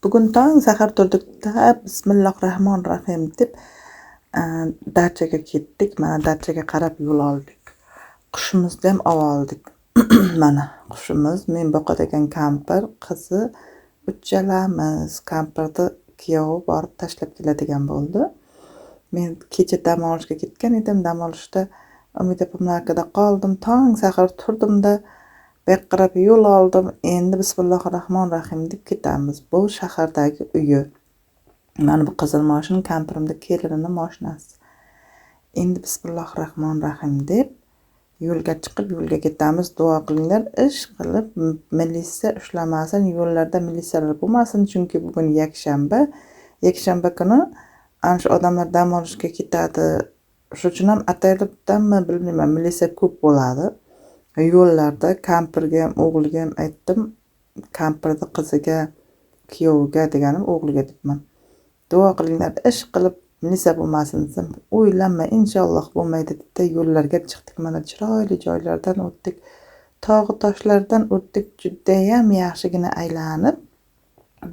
Bugun tong sahar turdikda Bismillahirrohmanirrohim deb dachaga ketdik. Mana dachaga qarab yo'l oldik. Qushimizni ham oldik. Mana qushimiz men boqadigan kampir, qizi uchalamiz. Kampirni kuyovi borib tashlab keladigan bo'ldi. Men kecha dam olishga ketgan edim. Dam olishda Umid opamlarnikida qoldim. Tong sahar turdimda qarab yo'l oldim. Endi Bismillahirrohmanirrohim deb ketamiz. Bu shahardagi uyi. Mana bu qizil mashina kampirimning kelinining mashinasi. Endi Bismillahirrohmanirrohim deb yo'lga chiqib yo'lga ketamiz. Duo qilinglar, ish qilib militsiya ushlamasin, yo'llarda militsiyalar bo'lmasin, chunki bugun yakshanba. Yakshanba kuni ana shu odamlar dam olishga ketadi. Shuning uchun ham ataylibdanmi bilmayman, militsiya ko'p bo'ladi. Yo'llarda kampirga ham, o'g'liga ham aytdim. Kampirning qiziga, kuyoviga deganim o'g'liga debman. Duo qilinglar, ish qilib militsiya bo'lmasin deb o'ylanma, inshaalloh bo'lmaydi deb yo'llarga chiqdik. Mana chiroyli joylardan o'tdik. Tog' toshlardan o'tdik. Juda ham yaxshigina aylanib.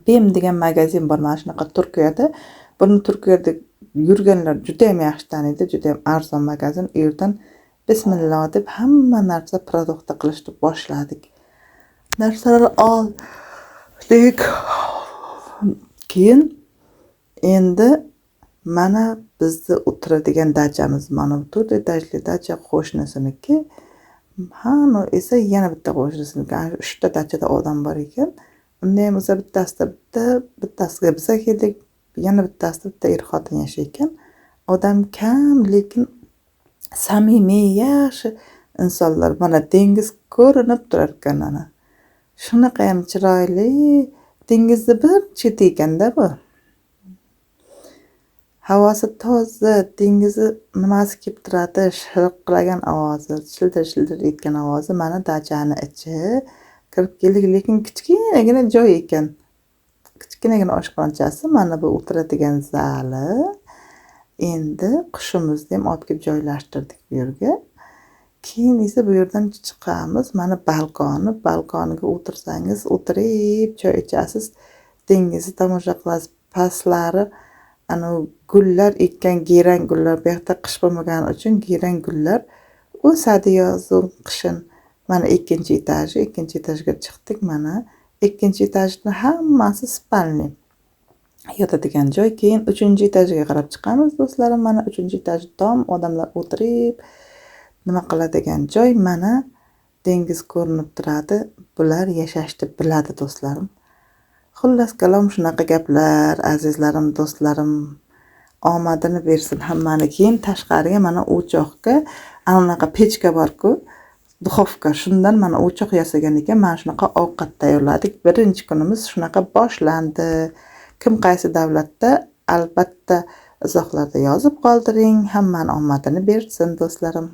BEM degan magazin bor mana shunaqa Turkiyada. Buni Turkiyada yurganlar juda ham yaxshi taniydi, juda ham arzon magazin. U yerdan bismillah deb hamma narsa produktni qilishni boshladik. Narsalar oldik. Keyin endi mana bizni o'tiradigan dachamiz, mana bu 4 etajli dacha qo'shnisiniki. Hamma esa yana bitta qo'shnisiniki. 3 ta dachada odam bor ekan. Unda ham o'zi bittasiga biz keldik. Yana bittasida bitta er-xotin yashayotgan. Odam kam, lekin samimiy, yaxshi insonlar. Mana dengiz ko'rinib turar ekan ana. Shunaqa ham chiroyli. Dengizni bir cheti ekanda bu. Havosi toza, dengizi nimasi kelib turadi, shiriqlagan ovozi, shildir-shildir etgan ovozi. Mana dachani ichi kirib keldik, lekin kichkinagina joy ekan. Kichkinagina oshxonachasi, mana bu o'tiradigan zali. Endi qushimizni ham olib kelib joylashtirdik bu yerga. Keyin esa bu yerdan chiqamiz. Mana balkoniga o'tirsangiz, o'tirib choy ichasiz, dengizni tomosha qilasiz. Pastlari ana gullar ekkan, gerang gullar, bu yerda qish bo'lmagani uchun gerang gullar o'sadi yozun, qishin. Mana ikkinchi etajga chiqdik. Mana ikkinchi etajning hammasi spalni. Yotadigan joy. Keyin 3-etajga qarab chiqamiz do'stlarim. Mana 3-etaj tom odamlar o'tirib nima qiladigan joy. Mana dengiz ko'rinib turadi. Bular yashashni biladi do'stlarim. Xullas kalom shunaqa gaplar, azizlarim, do'stlarim. Omadini bersin hammani. Keyin tashqariga mana o'choqqa anaqa pechka bor-ku, duxovka. Shundan mana o'choq yasagan ekan. Mana shunaqa ovqat tayyorladik. Birinchi kunimiz shunaqa boshlandi. Kim qaysi davlatda, albatta izohlarda yozib qoldiring. Hammani omadini bersin do'stlarim.